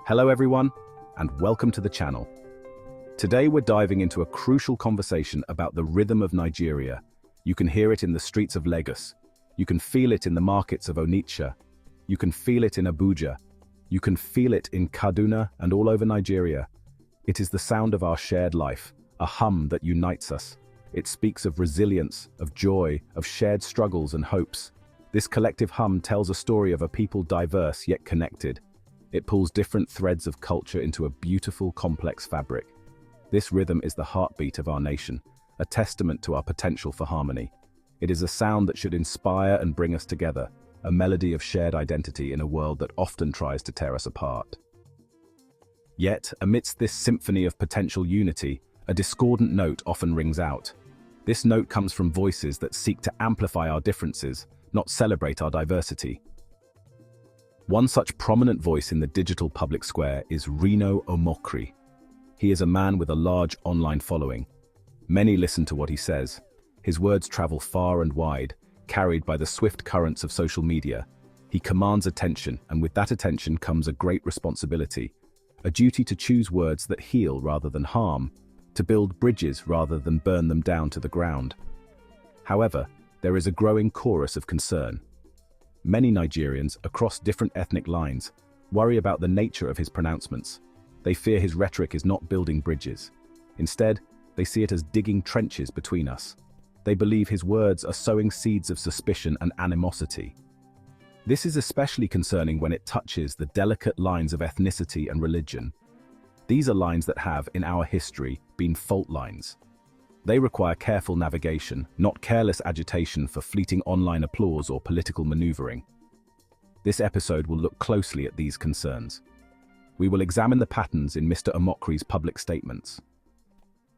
Hello everyone, and welcome to the channel. Today we're diving into a crucial conversation about the rhythm of Nigeria. You can hear it in the streets of Lagos. You can feel it in the markets of Onitsha. You can feel it in Abuja. You can feel it in Kaduna and all over Nigeria. It is the sound of our shared life, a hum that unites us. It speaks of resilience, of joy, of shared struggles and hopes. This collective hum tells a story of a people diverse yet connected. It pulls different threads of culture into a beautiful, complex fabric. This rhythm is the heartbeat of our nation, a testament to our potential for harmony. It is a sound that should inspire and bring us together, a melody of shared identity in a world that often tries to tear us apart. Yet, amidst this symphony of potential unity, a discordant note often rings out. This note comes from voices that seek to amplify our differences, not celebrate our diversity. One such prominent voice in the digital public square is Reno Omokri. He is a man with a large online following. Many listen to what he says. His words travel far and wide, carried by the swift currents of social media. He commands attention, and with that attention comes a great responsibility, a duty to choose words that heal rather than harm, to build bridges rather than burn them down to the ground. However, there is a growing chorus of concern. Many Nigerians, across different ethnic lines, worry about the nature of his pronouncements. They fear his rhetoric is not building bridges. Instead, they see it as digging trenches between us. They believe his words are sowing seeds of suspicion and animosity. This is especially concerning when it touches the delicate lines of ethnicity and religion. These are lines that have, in our history, been fault lines. They require careful navigation, not careless agitation for fleeting online applause or political maneuvering. This episode will look closely at these concerns. We will examine the patterns in Mr. Omokri's public statements.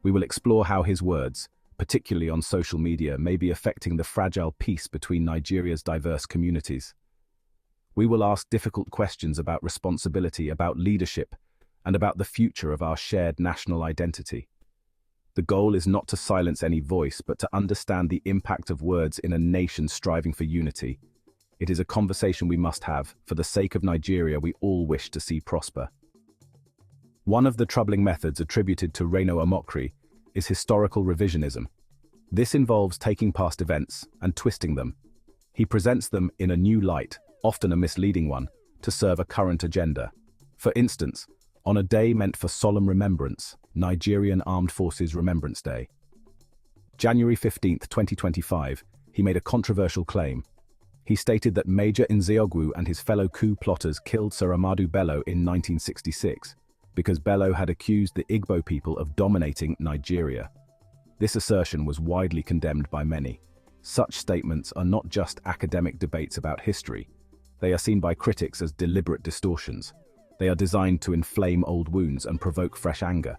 We will explore how his words, particularly on social media, may be affecting the fragile peace between Nigeria's diverse communities. We will ask difficult questions about responsibility, about leadership, and about the future of our shared national identity. The goal is not to silence any voice, but to understand the impact of words in a nation striving for unity. It is a conversation we must have. For the sake of Nigeria, we all wish to see prosper. One of the troubling methods attributed to Reno Omokri is historical revisionism. This involves taking past events and twisting them. He presents them in a new light, often a misleading one, to serve a current agenda. For instance, on a day meant for solemn remembrance, Nigerian Armed Forces Remembrance Day, January 15, 2025, he made a controversial claim. He stated that Major Nzeogwu and his fellow coup plotters killed Sir Amadu Bello in 1966 because Bello had accused the Igbo people of dominating Nigeria. This assertion was widely condemned by many. Such statements are not just academic debates about history. They are seen by critics as deliberate distortions. They are designed to inflame old wounds and provoke fresh anger.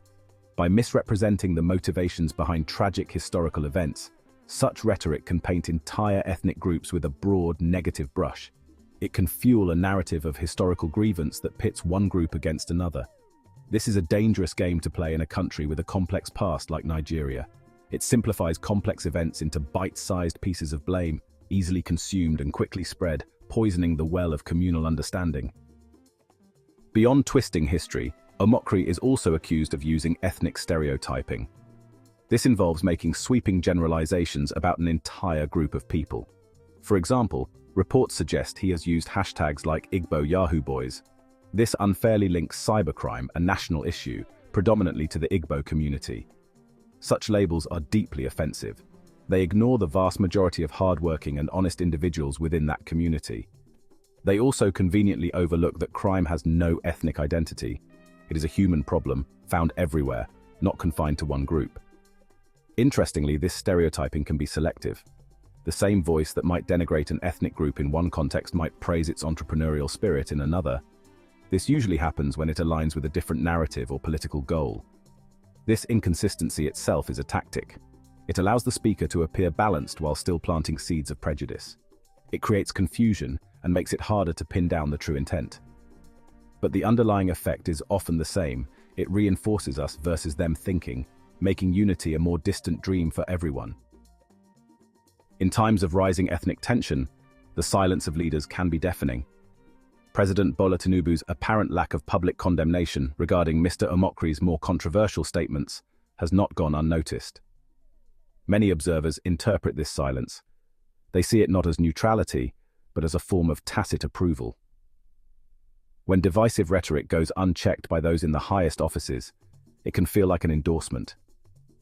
By misrepresenting the motivations behind tragic historical events, such rhetoric can paint entire ethnic groups with a broad, negative brush. It can fuel a narrative of historical grievance that pits one group against another. This is a dangerous game to play in a country with a complex past like Nigeria. It simplifies complex events into bite-sized pieces of blame, easily consumed and quickly spread, poisoning the well of communal understanding. Beyond twisting history, Omokri is also accused of using ethnic stereotyping. This involves making sweeping generalizations about an entire group of people. For example, reports suggest he has used hashtags like Igbo Yahoo Boys. This unfairly links cybercrime, a national issue, predominantly to the Igbo community. Such labels are deeply offensive. They ignore the vast majority of hardworking and honest individuals within that community. They also conveniently overlook that crime has no ethnic identity. It is a human problem, found everywhere, not confined to one group. Interestingly, this stereotyping can be selective. The same voice that might denigrate an ethnic group in one context might praise its entrepreneurial spirit in another. This usually happens when it aligns with a different narrative or political goal. This inconsistency itself is a tactic. It allows the speaker to appear balanced while still planting seeds of prejudice. It creates confusion and makes it harder to pin down the true intent. But the underlying effect is often the same. It reinforces us versus them thinking, making unity a more distant dream for everyone. In times of rising ethnic tension, the silence of leaders can be deafening. President Bola Tinubu's apparent lack of public condemnation regarding Mr. Omokri's more controversial statements has not gone unnoticed. Many observers interpret this silence. They see it not as neutrality, but as a form of tacit approval. When divisive rhetoric goes unchecked by those in the highest offices, it can feel like an endorsement.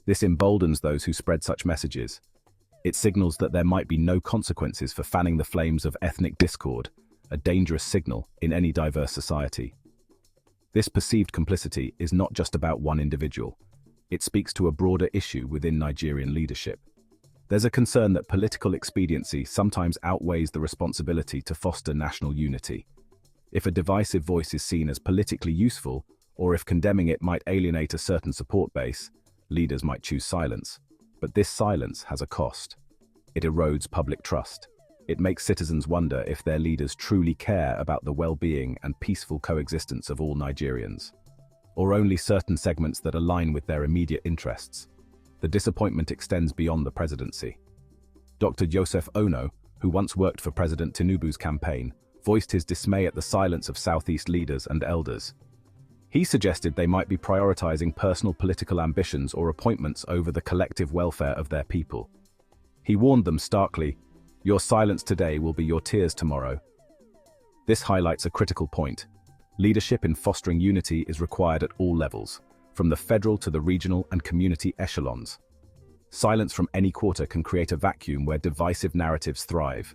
This emboldens those who spread such messages. It signals that there might be no consequences for fanning the flames of ethnic discord, a dangerous signal in any diverse society. This perceived complicity is not just about one individual. It speaks to a broader issue within Nigerian leadership. There's a concern that political expediency sometimes outweighs the responsibility to foster national unity. If a divisive voice is seen as politically useful, or if condemning it might alienate a certain support base, leaders might choose silence. But this silence has a cost. It erodes public trust. It makes citizens wonder if their leaders truly care about the well-being and peaceful coexistence of all Nigerians, or only certain segments that align with their immediate interests. The disappointment extends beyond the presidency. Dr. Joseph Ono, who once worked for President Tinubu's campaign, voiced his dismay at the silence of Southeast leaders and elders. He suggested they might be prioritizing personal political ambitions or appointments over the collective welfare of their people. He warned them starkly, "Your silence today will be your tears tomorrow." This highlights a critical point. Leadership in fostering unity is required at all levels, from the federal to the regional and community echelons. Silence from any quarter can create a vacuum where divisive narratives thrive.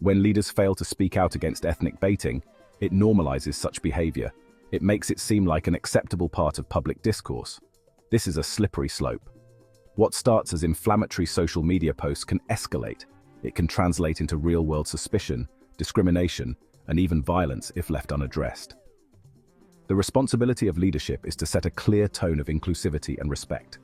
When leaders fail to speak out against ethnic baiting, it normalizes such behavior. It makes it seem like an acceptable part of public discourse. This is a slippery slope. What starts as inflammatory social media posts can escalate. It can translate into real-world suspicion, discrimination, and even violence if left unaddressed. The responsibility of leadership is to set a clear tone of inclusivity and respect.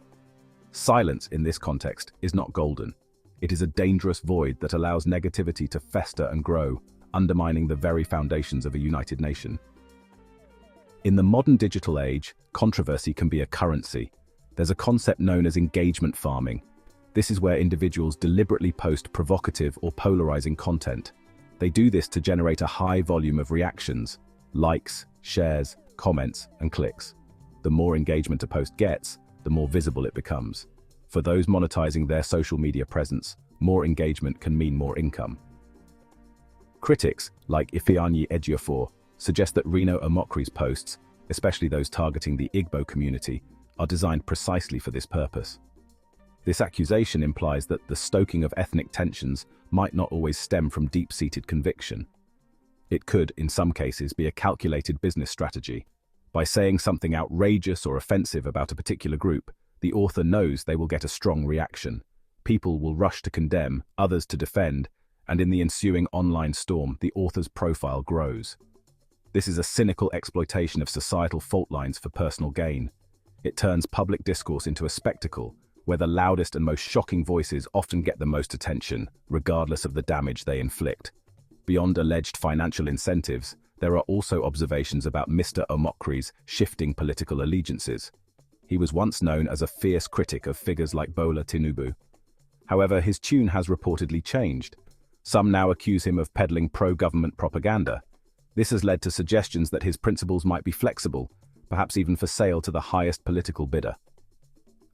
Silence in this context is not golden. It is a dangerous void that allows negativity to fester and grow, undermining the very foundations of a united nation. In the modern digital age, controversy can be a currency. There's a concept known as engagement farming. This is where individuals deliberately post provocative or polarizing content. They do this to generate a high volume of reactions, likes, shares, comments, and clicks. The more engagement a post gets, the more visible it becomes. For those monetizing their social media presence, more engagement can mean more income. Critics, like Ifeanyi Ejiofor, suggest that Reno Omokri's posts, especially those targeting the Igbo community, are designed precisely for this purpose. This accusation implies that the stoking of ethnic tensions might not always stem from deep-seated conviction. It could, in some cases, be a calculated business strategy. By saying something outrageous or offensive about a particular group, the author knows they will get a strong reaction. People will rush to condemn, others to defend, and in the ensuing online storm, the author's profile grows. This is a cynical exploitation of societal fault lines for personal gain. It turns public discourse into a spectacle, where the loudest and most shocking voices often get the most attention, regardless of the damage they inflict. Beyond alleged financial incentives, there are also observations about Mr. Omokri's shifting political allegiances. He was once known as a fierce critic of figures like Bola Tinubu. However, his tune has reportedly changed. Some now accuse him of peddling pro-government propaganda. This has led to suggestions that his principles might be flexible, perhaps even for sale to the highest political bidder.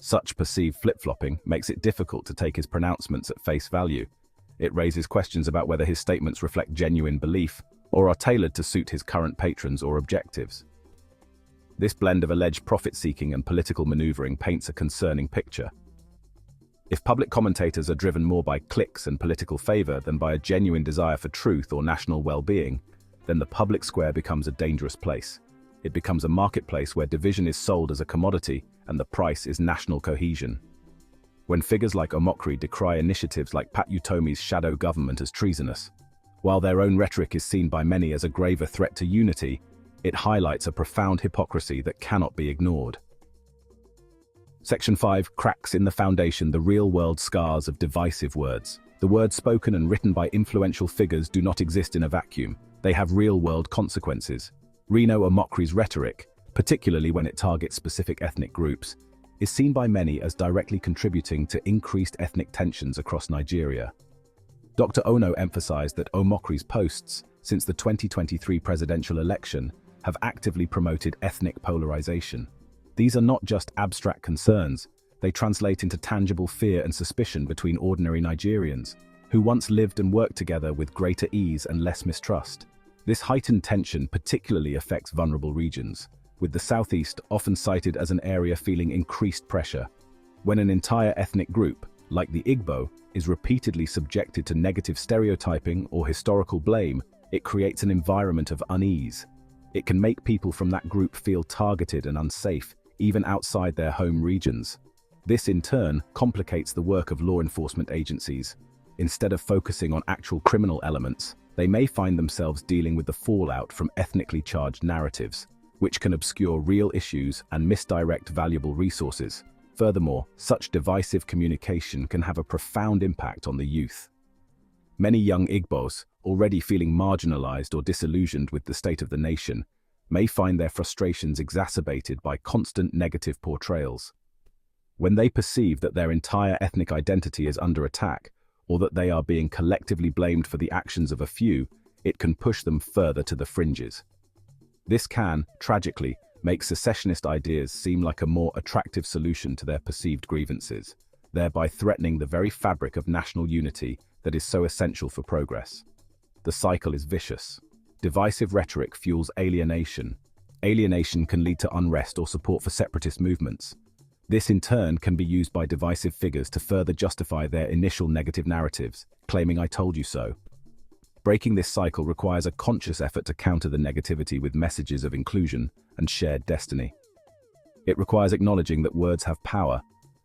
Such perceived flip-flopping makes it difficult to take his pronouncements at face value. It raises questions about whether his statements reflect genuine belief or are tailored to suit his current patrons or objectives. This blend of alleged profit-seeking and political maneuvering paints a concerning picture. If public commentators are driven more by clicks and political favor than by a genuine desire for truth or national well-being, then the public square becomes a dangerous place. It becomes a marketplace where division is sold as a commodity and the price is national cohesion. When figures like Omokri decry initiatives like Pat Utomi's shadow government as treasonous, while their own rhetoric is seen by many as a graver threat to unity, it highlights a profound hypocrisy that cannot be ignored. Section 5 cracks in the foundation the real-world scars of divisive words. The words spoken and written by influential figures do not exist in a vacuum. They have real-world consequences. Reno Omokri's rhetoric, particularly when it targets specific ethnic groups, is seen by many as directly contributing to increased ethnic tensions across Nigeria. Dr. Ono emphasized that Omokri's posts since the 2023 presidential election, have actively promoted ethnic polarization. These are not just abstract concerns, they translate into tangible fear and suspicion between ordinary Nigerians, who once lived and worked together with greater ease and less mistrust. This heightened tension particularly affects vulnerable regions, with the southeast often cited as an area feeling increased pressure. When an entire ethnic group, like the Igbo, is repeatedly subjected to negative stereotyping or historical blame, it creates an environment of unease. It can make people from that group feel targeted and unsafe, even outside their home regions. This, in turn, complicates the work of law enforcement agencies. Instead of focusing on actual criminal elements, they may find themselves dealing with the fallout from ethnically charged narratives, which can obscure real issues and misdirect valuable resources. Furthermore, such divisive communication can have a profound impact on the youth. Many young Igbos, already feeling marginalized or disillusioned with the state of the nation, may find their frustrations exacerbated by constant negative portrayals. When they perceive that their entire ethnic identity is under attack, or that they are being collectively blamed for the actions of a few, it can push them further to the fringes. This can, tragically, make secessionist ideas seem like a more attractive solution to their perceived grievances, thereby threatening the very fabric of national unity that is so essential for progress. The cycle is vicious. Divisive rhetoric fuels alienation. Alienation can lead to unrest or support for separatist movements. This in turn can be used by divisive figures to further justify their initial negative narratives, claiming "I told you so." Breaking this cycle requires a conscious effort to counter the negativity with messages of inclusion and shared destiny. It requires acknowledging that words have power,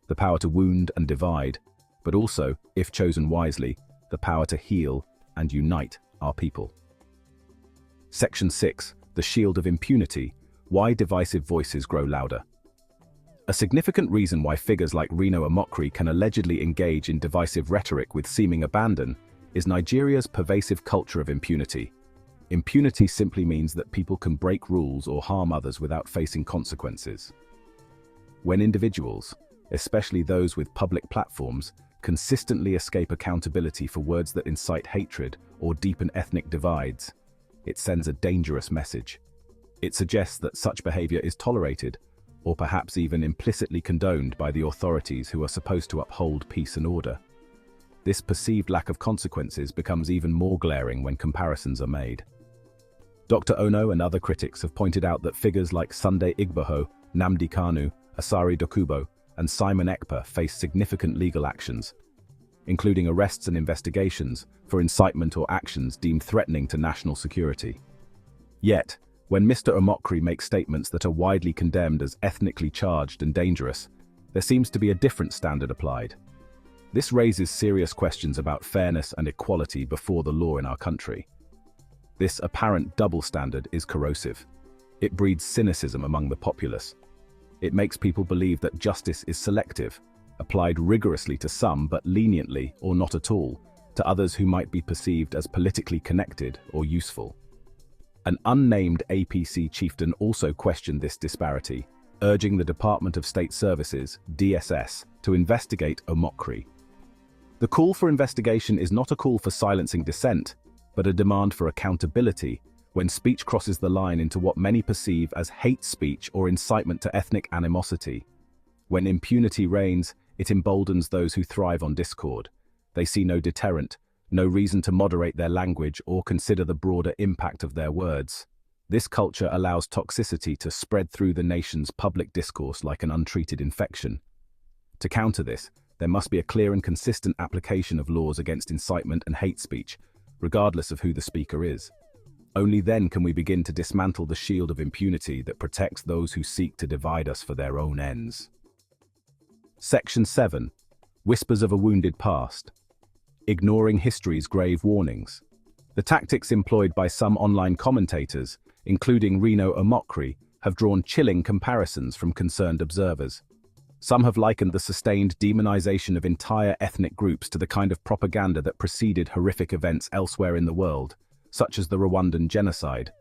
the power to wound and divide, but also, if chosen wisely, the power to heal and unite our people. Section 6. The Shield of Impunity. Why divisive voices grow louder. A significant reason why figures like Reno Omokri can allegedly engage in divisive rhetoric with seeming abandon is Nigeria's pervasive culture of impunity. Impunity simply means that people can break rules or harm others without facing consequences. When individuals, especially those with public platforms, consistently escape accountability for words that incite hatred or deepen ethnic divides, it sends a dangerous message. It suggests that such behavior is tolerated, or perhaps even implicitly condoned by the authorities who are supposed to uphold peace and order. This perceived lack of consequences becomes even more glaring when comparisons are made. Dr. Ono and other critics have pointed out that figures like Sunday Igboho, Nnamdi Kanu, Asari Dokubo, and Simon Ekpa face significant legal actions, including arrests and investigations for incitement or actions deemed threatening to national security. Yet, when Mr. Omokri makes statements that are widely condemned as ethnically charged and dangerous, there seems to be a different standard applied. This raises serious questions about fairness and equality before the law in our country. This apparent double standard is corrosive. It breeds cynicism among the populace. It makes people believe that justice is selective, applied rigorously to some but leniently or not at all to others who might be perceived as politically connected or useful. An unnamed APC chieftain also questioned this disparity, urging the Department of State Services, DSS, to investigate Omokri. The call for investigation is not a call for silencing dissent, but a demand for accountability when speech crosses the line into what many perceive as hate speech or incitement to ethnic animosity. When impunity reigns, it emboldens those who thrive on discord. They see no deterrent, no reason to moderate their language or consider the broader impact of their words. This culture allows toxicity to spread through the nation's public discourse like an untreated infection. To counter this, there must be a clear and consistent application of laws against incitement and hate speech, regardless of who the speaker is. Only then can we begin to dismantle the shield of impunity that protects those who seek to divide us for their own ends. Section 7. Whispers of a Wounded Past. Ignoring history's grave warnings. The tactics employed by some online commentators, including Reno Omokri, have drawn chilling comparisons from concerned observers. Some have likened the sustained demonization of entire ethnic groups to the kind of propaganda that preceded horrific events elsewhere in the world, such as the Rwandan genocide.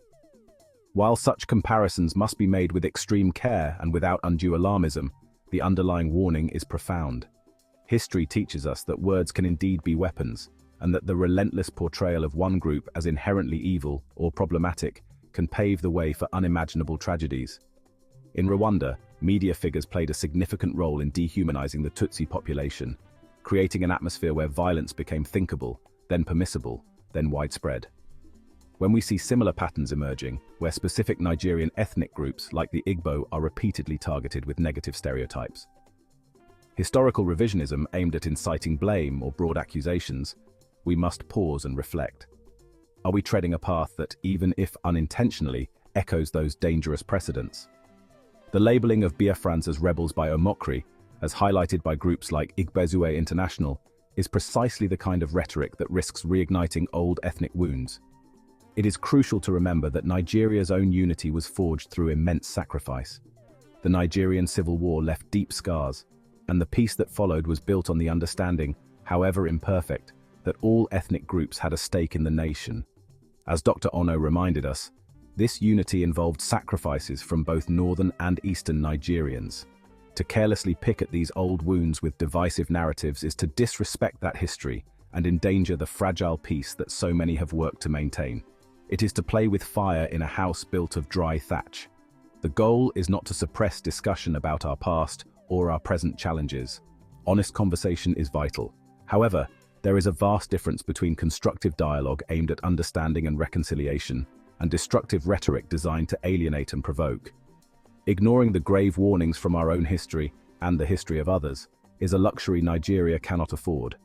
While such comparisons must be made with extreme care and without undue alarmism, the underlying warning is profound. History teaches us that words can indeed be weapons, and that the relentless portrayal of one group as inherently evil or problematic can pave the way for unimaginable tragedies. In Rwanda, media figures played a significant role in dehumanizing the Tutsi population, creating an atmosphere where violence became thinkable, then permissible, then widespread. When we see similar patterns emerging, where specific Nigerian ethnic groups like the Igbo are repeatedly targeted with negative stereotypes. Historical revisionism aimed at inciting blame or broad accusations, we must pause and reflect. Are we treading a path that, even if unintentionally, echoes those dangerous precedents? The labeling of Biafrans as rebels by Omokri, as highlighted by groups like Igbezue International, is precisely the kind of rhetoric that risks reigniting old ethnic wounds. It is crucial to remember that Nigeria's own unity was forged through immense sacrifice. The Nigerian civil war left deep scars, and the peace that followed was built on the understanding, however imperfect, that all ethnic groups had a stake in the nation. As Dr. Ono reminded us, this unity involved sacrifices from both northern and eastern Nigerians. To carelessly pick at these old wounds with divisive narratives is to disrespect that history and endanger the fragile peace that so many have worked to maintain. It is to play with fire in a house built of dry thatch. The goal is not to suppress discussion about our past or our present challenges. Honest conversation is vital. However, there is a vast difference between constructive dialogue aimed at understanding and reconciliation and destructive rhetoric designed to alienate and provoke. Ignoring the grave warnings from our own history and the history of others is a luxury Nigeria cannot afford.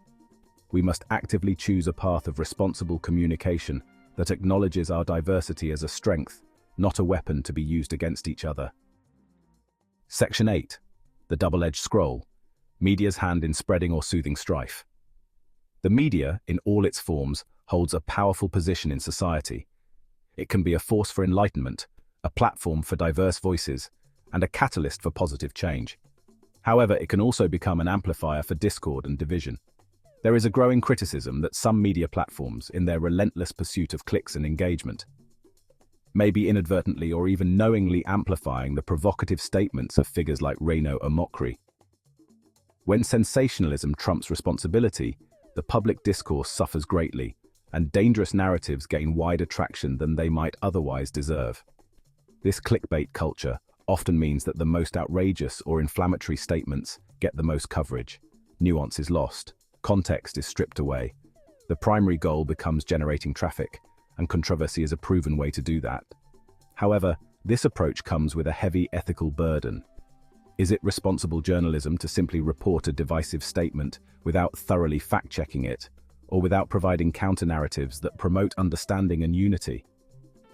We must actively choose a path of responsible communication that acknowledges our diversity as a strength, not a weapon to be used against each other. Section 8. The double-edged scroll. Media's hand in spreading or soothing strife. The media, in all its forms, holds a powerful position in society. It can be a force for enlightenment, a platform for diverse voices, and a catalyst for positive change. However, it can also become an amplifier for discord and division. There is a growing criticism that some media platforms, in their relentless pursuit of clicks and engagement, may be inadvertently or even knowingly amplifying the provocative statements of figures like Reno Omokri. When sensationalism trumps responsibility, the public discourse suffers greatly, and dangerous narratives gain wider traction than they might otherwise deserve. This clickbait culture often means that the most outrageous or inflammatory statements get the most coverage. Nuance is lost. Context is stripped away. The primary goal becomes generating traffic, and controversy is a proven way to do that. However, this approach comes with a heavy ethical burden. Is it responsible journalism to simply report a divisive statement without thoroughly fact-checking it, or without providing counter-narratives that promote understanding and unity?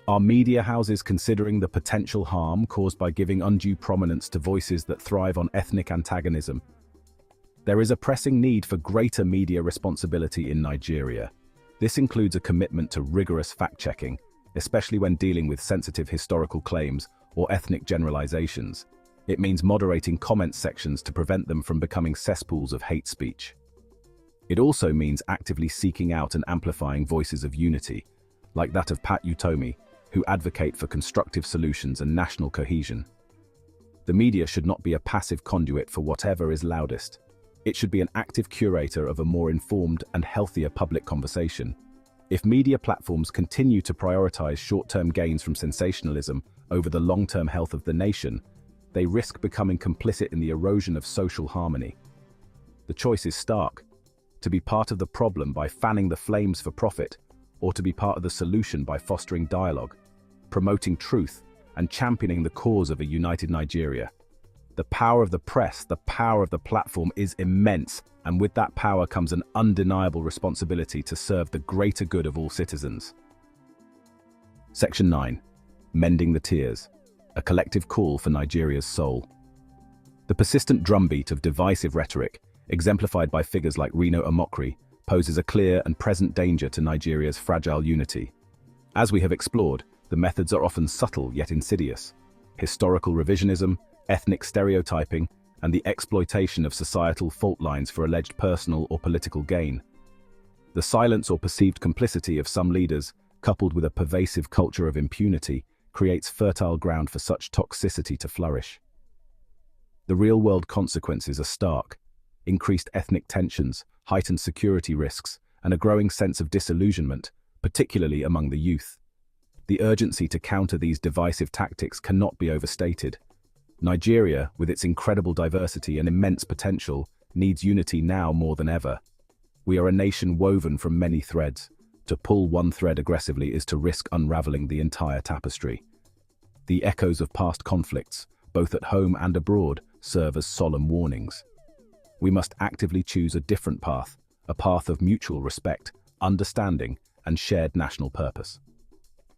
Are media houses considering the potential harm caused by giving undue prominence to voices that thrive on ethnic antagonism? There is a pressing need for greater media responsibility in Nigeria. This includes a commitment to rigorous fact-checking, especially when dealing with sensitive historical claims or ethnic generalizations. It means moderating comment sections to prevent them from becoming cesspools of hate speech. It also means actively seeking out and amplifying voices of unity, like that of Pat Utomi, who advocate for constructive solutions and national cohesion. The media should not be a passive conduit for whatever is loudest. It should be an active curator of a more informed and healthier public conversation. If media platforms continue to prioritize short-term gains from sensationalism over the long-term health of the nation, they risk becoming complicit in the erosion of social harmony. The choice is stark: to be part of the problem by fanning the flames for profit, or to be part of the solution by fostering dialogue, promoting truth, and championing the cause of a united Nigeria. The power of the press, the power of the platform is immense, and with that power comes an undeniable responsibility to serve the greater good of all citizens. Section 9. Mending the Tears. A collective call for Nigeria's soul. The persistent drumbeat of divisive rhetoric, exemplified by figures like Reno Omokri, poses a clear and present danger to Nigeria's fragile unity. As we have explored, the methods are often subtle yet insidious. Historical revisionism, ethnic stereotyping, and the exploitation of societal fault lines for alleged personal or political gain. The silence or perceived complicity of some leaders, coupled with a pervasive culture of impunity, creates fertile ground for such toxicity to flourish. The real-world consequences are stark: increased ethnic tensions, heightened security risks, and a growing sense of disillusionment, particularly among the youth. The urgency to counter these divisive tactics cannot be overstated. Nigeria, with its incredible diversity and immense potential, needs unity now more than ever. We are a nation woven from many threads. To pull one thread aggressively is to risk unraveling the entire tapestry. The echoes of past conflicts, both at home and abroad, serve as solemn warnings. We must actively choose a different path, a path of mutual respect, understanding, and shared national purpose.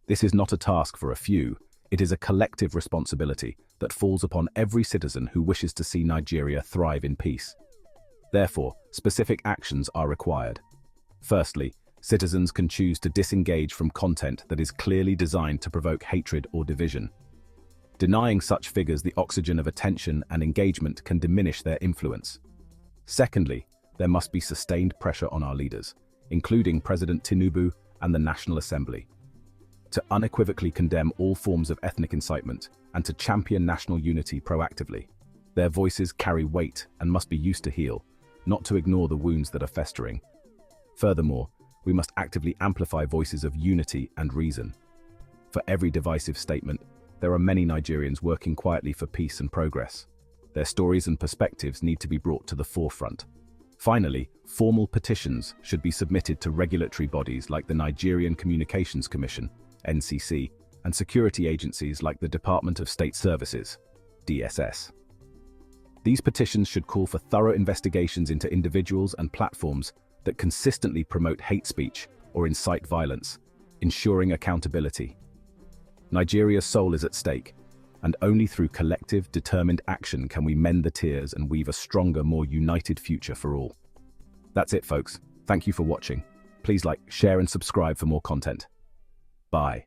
This is not a task for a few, it is a collective responsibility that falls upon every citizen who wishes to see Nigeria thrive in peace. Therefore, specific actions are required. Firstly, citizens can choose to disengage from content that is clearly designed to provoke hatred or division. Denying such figures the oxygen of attention and engagement can diminish their influence. Secondly, there must be sustained pressure on our leaders, including President Tinubu and the National Assembly, to unequivocally condemn all forms of ethnic incitement and to champion national unity proactively. Their voices carry weight and must be used to heal, not to ignore the wounds that are festering. Furthermore, we must actively amplify voices of unity and reason. For every divisive statement, there are many Nigerians working quietly for peace and progress. Their stories and perspectives need to be brought to the forefront. Finally, formal petitions should be submitted to regulatory bodies like the Nigerian Communications Commission, NCC, and security agencies like the Department of State Services, DSS. These petitions should call for thorough investigations into individuals and platforms that consistently promote hate speech or incite violence, ensuring accountability. Nigeria's soul is at stake, and only through collective, determined action can we mend the tears and weave a stronger, more united future for all. That's it, folks. Thank you for watching. Please like, share, and subscribe for more content. Bye.